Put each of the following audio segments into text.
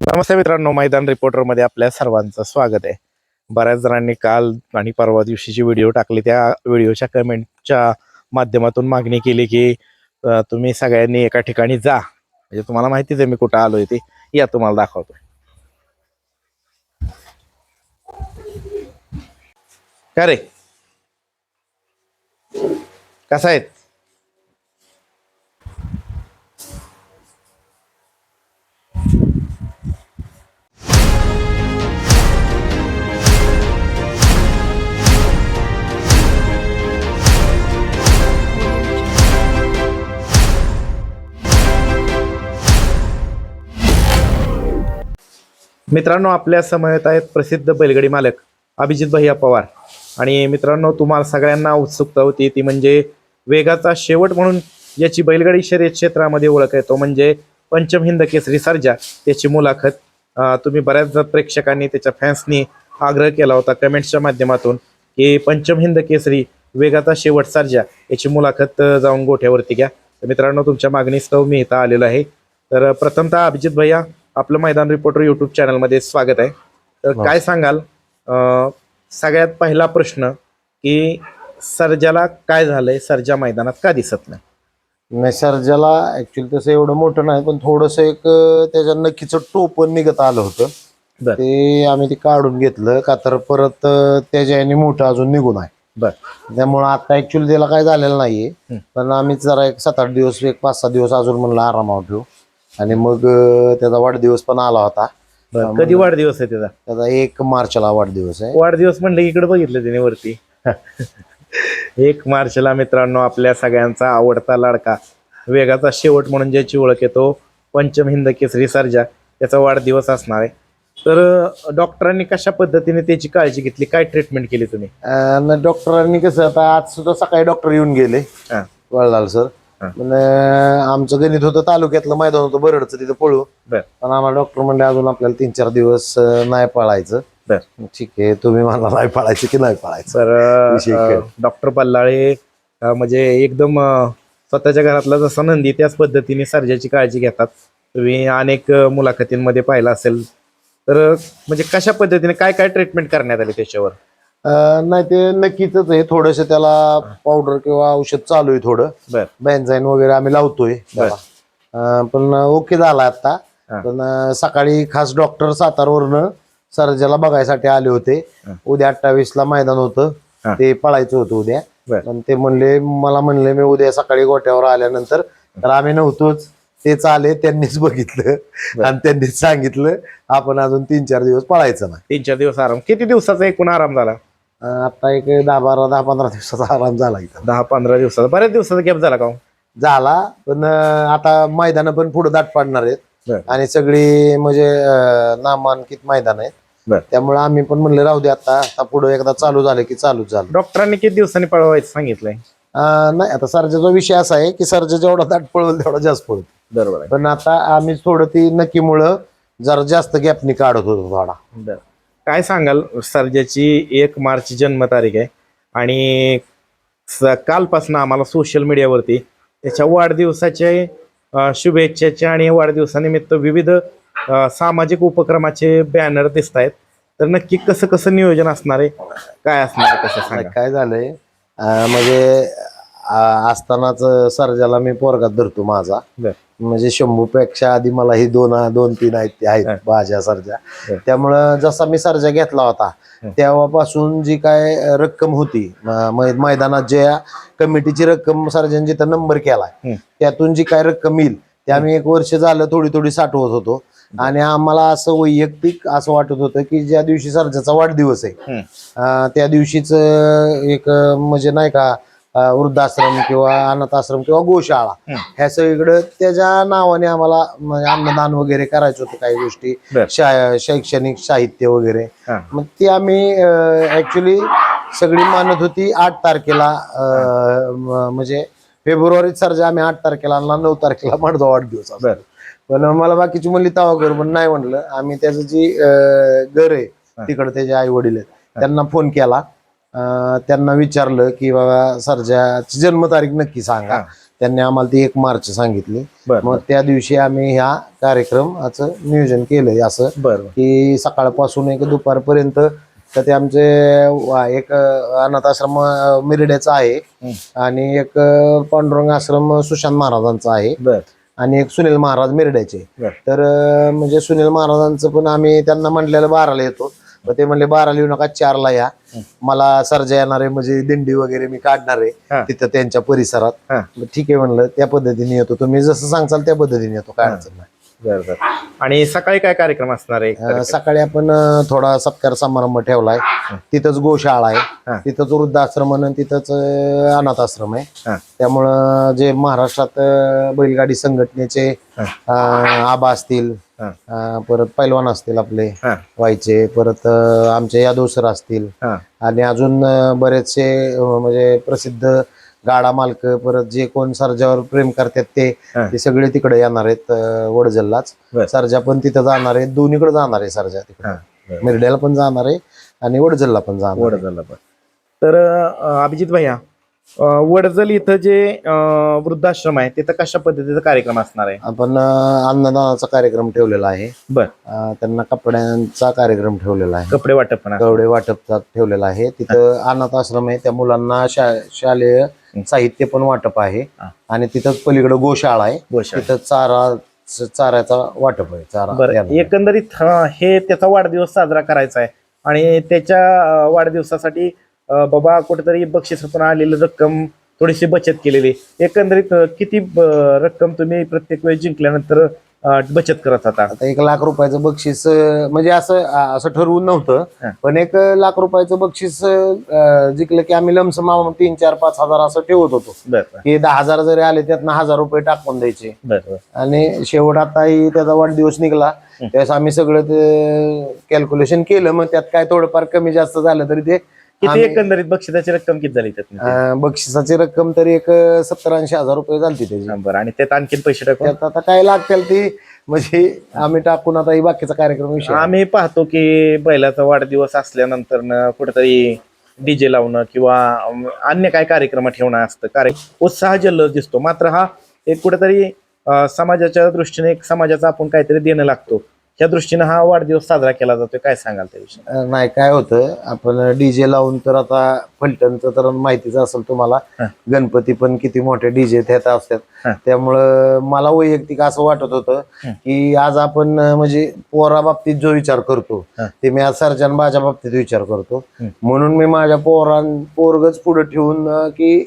नमस्ते मित्रांनो, मैदान रिपोर्टरमध्ये आपल्या सर्वांचं स्वागत आहे. बऱ्याच जणांनी काल आणि परवा दिवशीची व्हिडिओ टाकली. त्या व्हिडिओच्या कमेंटच्या माध्यमातून मागणी केली की तुम्ही सगळ्यांनी एका ठिकाणी जा. म्हणजे तुम्हाला माहितीच आहे मी कुठं आलोय ते. या तुम्हाला दाखवतो. का रे, कसा आहेत? मित्रांनो, आपल्या समवेत आहेत प्रसिद्ध बैलगाडी मालक अभिजित भैया पवार. आणि मित्रांनो, तुम्हाला सगळ्यांना उत्सुकता होती ती म्हणजे वेगाचा शेवट म्हणून याची बैलगाडी शर्यत क्षेत्रामध्ये ओळख आहे, तो म्हणजे पंचम हिंद केसरी सर्जा. त्याची मुलाखत तुम्ही बऱ्याच प्रेक्षकांनी, त्याच्या फॅन्सनी आग्रह केला होता कमेंट्सच्या माध्यमातून की पंचम हिंद केसरी वेगाचा शेवट सर्जा याची मुलाखत जाऊन गोठ्यावरती घ्या. तर मित्रांनो, तुमच्या मागणीस्तव मी इथं आलेलो आहे. तर प्रथमतः अभिजित भैया, आपलं मैदान रिपोर्टर यूट्यूब चॅनलमध्ये स्वागत आहे. तर काय सांगाल, सगळ्यात पहिला प्रश्न की सर्जाला काय झालंय, सर्जा मैदानात का दिसत नाही? नाही, सर्जाला ऍक्च्युअली तसं एवढं मोठं नाही, पण थोडंसं एक त्याच्या नक्कीचं टोपण निघत आलं होतं. बर. ते आम्ही ते काढून घेतलं का तर परत त्याच्या याने मोठं अजून निघून आहे. बर. त्यामुळं आता ऍक्च्युअली त्याला काय झालेलं नाहीये, पण आम्ही जरा एक 7-8 दिवस, एक 5-6 दिवस अजून म्हणलं आरामावर ठेवू. आणि मग त्याचा वाढदिवस पण आला होता. कधी वाढदिवस आहे त्याचा? त्याचा 1 मार्चला वाढदिवस आहे. वाढदिवस म्हणलं इकडे बघितलं त्याने वरती. 1 मार्चला मित्रांनो, आपल्या सगळ्यांचा आवडता लाडका वेगाचा शेवट म्हणून ज्याची ओळख येतो पंचम हिंद केसरी सर्जा, त्याचा वाढदिवस असणार आहे. तर डॉक्टरांनी कशा पद्धतीने त्याची काळजी घेतली, काय ट्रीटमेंट केली तुम्ही? डॉक्टरांनी कसं, आता आज सुद्धा सकाळी डॉक्टर येऊन गेले, वळलाल सर. पण आमचं गणित होतं तालुक्यातलं मैदान होतं बरडचं, तिथं पळू. पण आम्हाला डॉक्टर म्हणले अजून आपल्याला 3-4 दिवस नाही पळायचं. ठीक आहे, तुम्ही मला नाही पळायचं की नाही पळायचं. तर डॉक्टर बल्लाळे म्हणजे एकदम स्वतःच्या घरातला जसा नंदी त्याच पद्धतीने सर्जाची काळजी घेतात. तुम्ही अनेक मुलाखतींमध्ये पाहिलं असेल. तर म्हणजे कशा पद्धतीने काय काय ट्रीटमेंट करण्यात आली त्याच्यावर? नाही, ते नक्कीच आहे. थोडस त्याला पावडर किंवा औषध चालू आहे थोडं. बेन्झाईन वगैरे आम्ही लावतोय त्याला. पण ओके झाला आता. पण सकाळी खास डॉक्टर सातारवरनं सर्जाला बघायसाठी आले होते. उद्या 28ला मैदान होतं, ते पळायचं होतं उद्या. पण ते मला म्हणले मी उद्या सकाळी गोट्यावर आल्यानंतर, तर आम्ही नव्हतोच, तेच आले, त्यांनीच बघितलं आणि त्यांनीच सांगितलं आपण अजून 3-4 दिवस पळायचं ना. 3-4 दिवस आराम. किती दिवसाचा एकूण आराम झाला? आता एक 10-15 दिवसाचा आराम झाला इथं. 10-15 दिवसाचा, बऱ्याच दिवसाचा गॅप झाला का? झाला, पण आता मैदान पण पुढे दाट पाडणार आहेत आणि सगळी म्हणजे नामांकित मैदान आहेत. त्यामुळे आम्ही पण म्हणले राहू दे, आता पुढे एकदा चालू झालं की चालूच झालं. डॉक्टरांनी किती दिवसांनी पळवायचं सांगितलंय? नाही, आता सर्जाचा विषय असा आहे की सर्जा जेवढा दाट पळवल तेवढा जास्त पळतो. बरोबर आहे. पण आता आम्ही थोडं ती नक्कीमुळं जरा जास्त गॅपनी काढत होतो थोडा. काय सांगाल, सर्जाची 1 मार्च जन्मतारीख आहे आणि कालपासून आम्हाला सोशल मीडियावरती त्याच्या वाढदिवसाच्या शुभेच्छाच्या आणि वाढदिवसानिमित्त विविध सामाजिक उपक्रमाचे बॅनर दिसत आहेत. तर नक्की कसं कसं नियोजन असणार आहे, काय असणार आहे, कसं सांगा? काय झालंय, म्हणजे असतानाच सर्जाला मी पोरगात धरतो माझा. म्हणजे शंभूपेक्षा आधी मला ही 2-3 आहेत ते आहेत माझ्या सर्जा. त्यामुळं जसा मी सर्जा घेतला होता तेव्हापासून जी काय रक्कम होती मैदानात, ज्या कमिटीची रक्कम सर्जन जिथं नंबर केलाय त्यातून जी काय रक्कम येईल ते आम्ही 1 वर्ष झालं थोडी थोडी साठवत होतो. आणि आम्हाला असं वैयक्तिक असं वाटत होतं की ज्या दिवशी सर्जाचा वाढदिवस आहे त्या दिवशीच एक म्हणजे नाही का वृद्धाश्रम किंवा अनाथ आश्रम किंवा गोशाळा ह्या सगळीकडे त्याच्या नावाने आम्हाला म्हणजे अन्नदान वगैरे करायचं होतं. काही गोष्टी शैक्षणिक साहित्य वगैरे, मग ते आम्ही ऍक्च्युली सगळी मानत होती 8 तारखेला, म्हणजे फेब्रुवारीत सर्जा आम्ही 8 तारखेला आणला, 9 तारखेला माझा वाढदिवस. पण मला बाकीची म्हणली तवा करू, पण नाही म्हणलं. आम्ही त्याचं जी घर आहे तिकडे त्याचे आई वडील आहेत त्यांना फोन केला, त्यांना विचारलं की बाबा सर्जाची जन्मतारीख नक्की सांगा. त्यांनी आम्हाला ती 1 मार्च सांगितली. बर मग त्या दिवशी आम्ही ह्या कार्यक्रमाचं नियोजन केलंय असं बर की सकाळपासून एक दुपारपर्यंत तर ते आमचे एक अनाथ आश्रम मिरड्याचा आहे आणि एक पांडुरंग आश्रम सुशांत महाराजांचा आहे बर आणि एक सुनील महाराज मिरड्याचे. बर. तर म्हणजे सुनील महाराजांचं पण आम्ही त्यांना म्हटलेलं 12ला येतो, तर ते म्हणले 12ला येऊ नका, 4ला या. मला सर्जा येणार आहे, म्हणजे दिंडी वगैरे मी काढणार आहे तिथं त्यांच्या परिसरात. ठीक आहे म्हणलं, त्या पद्धतीने येतो, तुम्ही जसं सांगचाल त्या पद्धतीने येतो, काय अडचण नाही. बर बर. आणि सकाळी काय कार्यक्रम असणार आहे? सकाळी आपण थोडा सत्कार समारंभ ठेवलाय. तिथंच गोशाळा आहे, तिथंच वृद्धाश्रम आणि तिथंच अनाथ आश्रम आहे. त्यामुळं जे महाराष्ट्रात बैलगाडी संघटनेचे आबा असतील, परत पैलवान असतील आपले व्हायचे, परत आमचे यादव सर असतील आणि अजून बरेचसे म्हणजे प्रसिद्ध गाडा मालक, परत जे कोण सर्जावर प्रेम करतात ते सगळे तिकडे येणार आहेत. वडजल्लाच सर्जा पण तिथं जाणार आहे, दोन्हीकडे जाणार आहे. सर्जा तिकडे मिरड्याला पण जाणार आहे आणि वडजल्ला पण जाणार. वडजल्ला पण. तर अभिजित भैया, वडजल इथं जे वृद्धाश्रम आहे तिथं कशा पद्धतीचा कार्यक्रम असणार आहे? आपण अन्नदानाचा कार्यक्रम ठेवलेला आहे. बर. त्यांना कपड्यांचा कार्यक्रम ठेवलेला आहे, कपडे वाटप पण कपडे वाटपचा ठेवलेला आहे. तिथं अनाथ आश्रम आहे, त्या मुलांना शालेय साहित्य पण वाटप आहे आणि तिथंच पलीकडे गोशाळा आहे, तिथं चाऱ्याचा वाटप आहे. चारा. एकंदरीत हे त्याचा वाढदिवस साजरा करायचा आहे आणि त्याच्या वाढदिवसासाठी बाबा कुठेतरी बक्षिसातून आलेली रक्कम थोडीशी बचत केलेली. एकंदरीत किती रक्कम तुम्ही प्रत्येक वेळी जिंकल्यानंतर बचत करत होता? आता 1 लाख रुपयाचं बक्षीस म्हणजे असं ठरवून नव्हतं, पण 1 लाख रुपयाचं बक्षीस जिंकलं की आम्ही लमसम 3, 4, 5 हजार असं ठेवत होतो की 10,000 जरी आले त्यातनं 1,000 रुपये टाकून द्यायचे. आणि शेवट आताही त्याचा वाढदिवस निघाला त्यावेळेस आम्ही सगळं ते कॅल्क्युलेशन केलं. मग त्यात काय थोडंफार कमी जास्त झालं तरी ते किती एकंदरीत बक्षिसाची रक्कम किती झाली त्यात? बक्षिसाची रक्कम तरी एक 70-80 हजार रुपये झाली त्याची. बरं. आणि त्यात आणखीन पैसे टाकून आता काय लागतील ती म्हणजे आम्ही टाकून आता बाकीचा कार्यक्रम विषय. आम्ही पाहतो की बैलाचा वाढदिवस असल्यानंतर कुठेतरी डीजे लावणं किंवा अन्य काय कार्यक्रम ठेवणं असतं, उत्साह जल्लोष दिसतो. मात्र हा एक कुठेतरी समाजाच्या दृष्टीने एक समाजाचा आपण काहीतरी देणं लागतो, त्या दृष्टीने हा वाढदिवस साजरा केला जातोय. काय सांगाल त्याविषयी? नाही, काय होतं, आपण डीजे लावून तर आता फलटणचं तर माहितीच असेल तुम्हाला, गणपती पण किती मोठे डीजे त्यात असतात. त्यामुळं मला वैयक्तिक असं वाटत होतं की आज आपण म्हणजे पोरा बाबतीत जो विचार करतो ते मी आज सर्जन बाच्या बाबतीत विचार करतो. म्हणून मी माझ्या पोरगच पुढे ठेवून की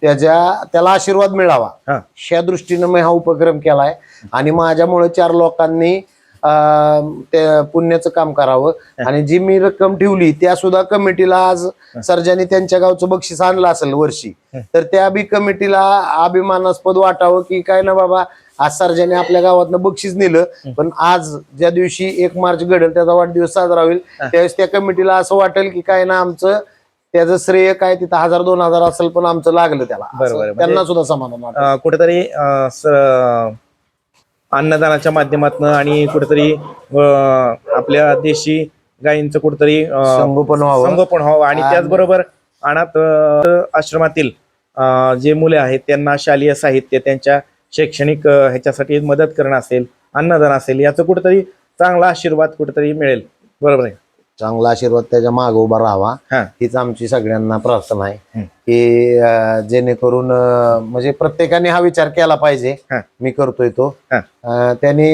त्याला आशीर्वाद मिळावा या दृष्टीनं मी हा उपक्रम केलाय. आणि माझ्यामुळे 4 लोकांनी त्या पुण्याचं काम करावं. आणि जी मी रक्कम ठेवली त्या सुद्धा कमिटीला, आज सर्जानी त्यांच्या गावचं बक्षीस आणलं असेल वर्षी, तर त्या बी कमिटीला अभिमानास्पद वाटावं की काय ना बाबा, आज सर्जाने आपल्या गावातनं बक्षीस नेलं, पण आज ज्या दिवशी 1 मार्च घडेल त्याचा वाढदिवस साजरा होईल त्यावेळेस त्या कमिटीला असं वाटेल की काय ना, आमचं त्याचं श्रेय काय तिथं 1000-2000 असेल पण आमचं लागलं त्याला. बरोबर. त्यांना सुद्धा समाधान वाटतं कुठेतरी अन्नदानाच्या माध्यमातून आणि कुठेतरी आपल्या देशी गायींचं कुठेतरी संगोपन व्हावं. आणि त्याचबरोबर अनाथ आश्रमातील जे मुले आहेत त्यांना शालेय साहित्य, त्यांच्या शैक्षणिक ह्याच्यासाठी मदत करणं असेल, अन्नदान असेल, याचं कुठेतरी चांगला आशीर्वाद कुठेतरी मिळेल. बरोबर आहे. चांगला आशीर्वाद त्याच्या मागे उभा राहावा हीच आमची सगळ्यांना प्रार्थना आहे की जेणेकरून म्हणजे प्रत्येकाने हा विचार केला पाहिजे. मी करतोय तो, त्याने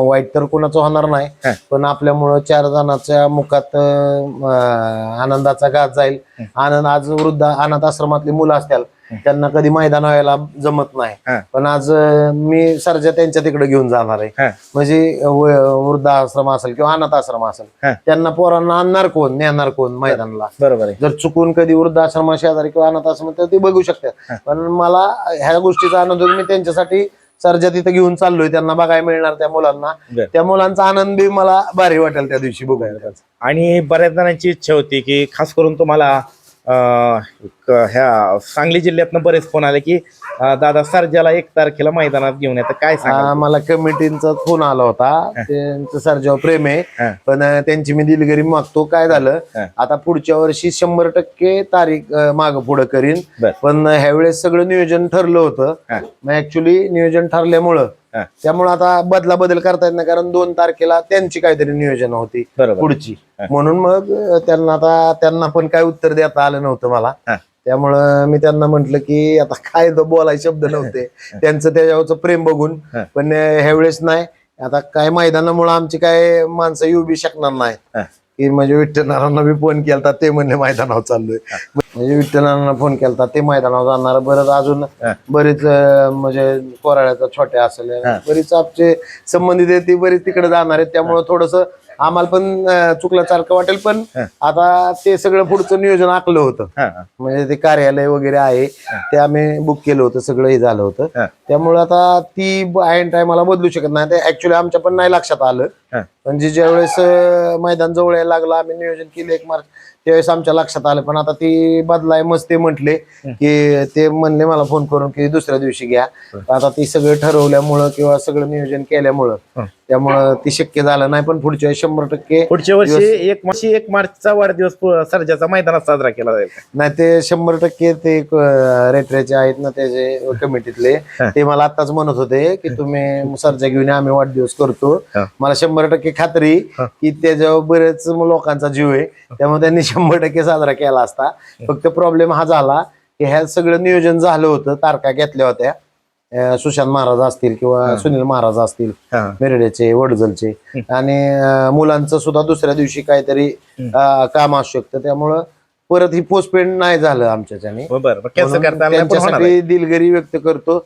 वाईट तर कोणाचं होणार नाही, पण आपल्यामुळं 4 जणांच्या मुखात आनंदाचा घास जाईल. आनंद आज वृद्ध अनाथ आश्रमातली मुलं असतील त्यांना कधी मैदान व्हायला जमत नाही, पण आज मी सर्जा त्यांच्या तिकडे घेऊन जाणार आहे. म्हणजे वृद्धाश्रम असेल किंवा अनाथ आश्रम असेल, त्यांना पोरांना आणणार कोण, नेणार कोण मैदानाला. बरोबर आहे. जर चुकून कधी वृद्धाश्रमा शेजारी किंवा अनाथ आश्रम तर ते बघू शकतात, पण मला ह्या गोष्टीचा आनंद होईल. मी त्यांच्यासाठी सर्जा तिथं घेऊन चाललोय, त्यांना बघायला मिळणार त्या मुलांना. त्या मुलांचा आनंद बी मला भारी वाटेल त्या दिवशी बघायला. आणि बऱ्याच जणांची इच्छा होती की खास करून तुम्हाला ह्या सांगली जिल्ह्यातनं बरेच फोन आले की दादा सर्जाला 1 तारखेला मैदानात घेऊन येतं, काय सांगा? मला कमिटींचा फोन आला होता, त्यांचं सर्जावर प्रेम आहे, पण त्यांची मी दिलगिरी मागतो. काय झालं, आता पुढच्या वर्षी 100% तारीख माग पुढे करीन, पण ह्यावेळेस सगळं नियोजन ठरलं होतं. मग ऍक्च्युली नियोजन ठरल्यामुळं त्यामुळे आता बदल करता येत नाही, कारण 2 तारखेला त्यांची काहीतरी नियोजन होती पुढची, म्हणून मग त्यांना पण काय उत्तर देता आलं नव्हतं मला. त्यामुळं मी त्यांना म्हंटल की आता काय बोलायचे शब्द नव्हते त्यांचं त्याच्यावरचं प्रेम बघून. पण ह्यावेळेस नाही, आता काय मैदानामुळे आमची काय माणसं येऊ बी शकणार नाही की म्हणजे विठ्ठलनारांना बी फोन केलता, ते म्हणले मैदानावर चाललोय, म्हणजे विठ्ठलनारांना फोन केलता ते मैदानावर जाणार. बरंच अजून बरीच म्हणजे कोराळ्याचा छोट्या असेल, बरीच आमचे संबंधित आहेत ती बरीच तिकडे जाणार आहेत. त्यामुळे थोडस आम्हाला पण चुकल्यासारखं वाटेल, पण आता ते सगळं पुढचं नियोजन आखलं होतं, म्हणजे ते कार्यालय वगैरे आहे ते आम्ही बुक केलं होतं, सगळं हे झालं होतं. त्यामुळे आता ती ऐन टायमाला बदलू शकत नाही, ते ऍक्च्युली आमच्या पण नाही लक्षात आलं. पण ज्यावेळेस मैदान जवळ यायला लागलं, आम्ही नियोजन केलं 1 मार्च, त्यावेळेस आमच्या लक्षात आलं. पण आता ती बदलाय मस्त ते म्हटले की, ते म्हणले मला फोन करून की दुसऱ्या दिवशी घ्या. आता ती सगळं ठरवल्यामुळं किंवा सगळं नियोजन केल्यामुळं त्यामुळं ती शक्य झालं नाही. पण पुढच्या 100% पुढच्या वर्षी 1 मार्चचा वाढदिवस सर्जाचा मैदानात साजरा केला जाईल. नाही, ते 100% ते रेटरेचे आहेत ना त्याचे कमिटीतले, ते मला आताच म्हणत होते की तुम्ही सर्जा घेऊन आम्ही वाढदिवस करतो. मला 100% खात्री की त्याच्यावर बरेच लोकांचा जीव आहे, त्यामुळे त्यांनी 100% साजरा केला असता. फक्त प्रॉब्लेम हा झाला की ह्या सगळं नियोजन झालं होतं, तारखा घेतल्या होत्या, सुशांत महाराज असतील किंवा सुनील महाराज असतील मेरडेचे, वडजलचे, आणि मुलांचं सुद्धा दुसऱ्या दिवशी काहीतरी काम असू शकतं. त्यामुळं परत ही पोस्टपेड नाही झालं आमच्याच्याने, त्यांच्यासाठी दिलगिरी व्यक्त करतो.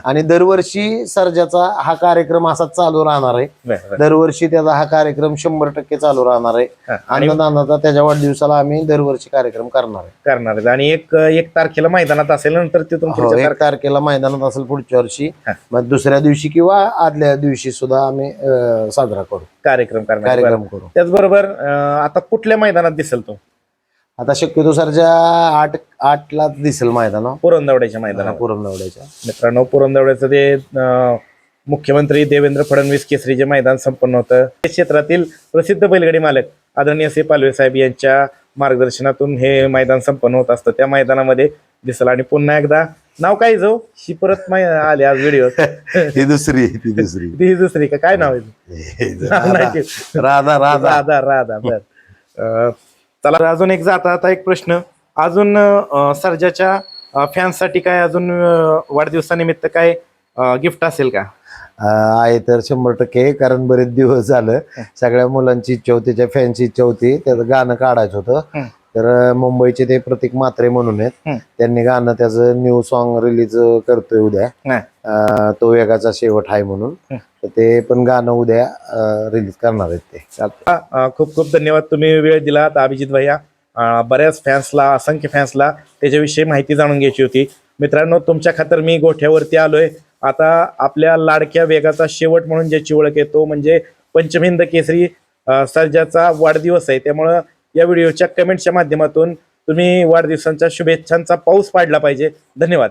आणि दरवर्षी सर्जाचा हा कार्यक्रम असा चालू राहणार आहे, दरवर्षी त्याचा हा कार्यक्रम 100% चालू राहणार आहे. अन्नदानाचा त्याच्या वाढदिवसाला आम्ही दरवर्षी कार्यक्रम करणार आहे. आणि एक तारखेला मैदानात असेल, नंतर तिथून 1 तारखेला मैदानात असेल पुढच्या वर्षी, मग दुसऱ्या दिवशी किंवा आदल्या दिवशी सुद्धा आम्ही साजरा करू, कार्यक्रम करू. त्याचबरोबर आता कुठल्या मैदानात दिसेल तो? आता शक्यतो सर्जा 8लाच दिसेल मैदान, पुरंदवड्याच्या मैदानात. पुरंदवड्याच्या मित्रांनो, पुरंदवड्याचं ते मुख्यमंत्री देवेंद्र फडणवीस केसरी जे मैदान संपन्न होतं, त्या क्षेत्रातील प्रसिद्ध बैलगाडी मालक आदरणीय श्री पालवे साहेब यांच्या मार्गदर्शनातून हे मैदान संपन्न होत असतं, त्या मैदानामध्ये दिसेल. आणि पुन्हा एकदा नाव काय जो ही परत आले आज व्हिडिओ ती दुसरी का काय नाव आहे? राधा. बर, चला अजून एक आता एक प्रश्न अजून, सर्जाच्या फॅन्ससाठी काय अजून वाढदिवसानिमित्त काय गिफ्ट असेल का? आहे तर 100%, कारण बरेच दिवस झालं सगळ्या मुलांची इच्छा होती, त्या फॅनची इच्छा होती, त्याचं गाणं काढायचं होतं. तर मुंबईचे ते प्रतीक म्हात्रे म्हणून आहेत, त्यांनी गाणं त्याचं न्यू सॉन्ग रिलीज करतोय उद्या, तो वेगाचा शेवट आहे म्हणून, तर ते पण गाणं उद्या रिलीज करणार आहेत ते. खूप खूप धन्यवाद, तुम्ही वेळ दिलात अभिजित भैया. बऱ्याच फॅन्सला, असंख्य फॅन्सला त्याच्याविषयी माहिती जाणून घ्यायची होती. मित्रांनो, तुमच्या खातर मी गोठ्यावरती आलोय. आता आपल्या लाडक्या वेगाचा शेवट म्हणून ज्याची ओळख आहे तो म्हणजे पंचमहिंद केसरी सर्जाचा वाढदिवस आहे. त्यामुळं या व्हिडिओच्या कमेंटच्या माध्यमातून तुम्ही वाढदिवसांच्या शुभेच्छांचा पाऊस पाडला पाहिजे. धन्यवाद.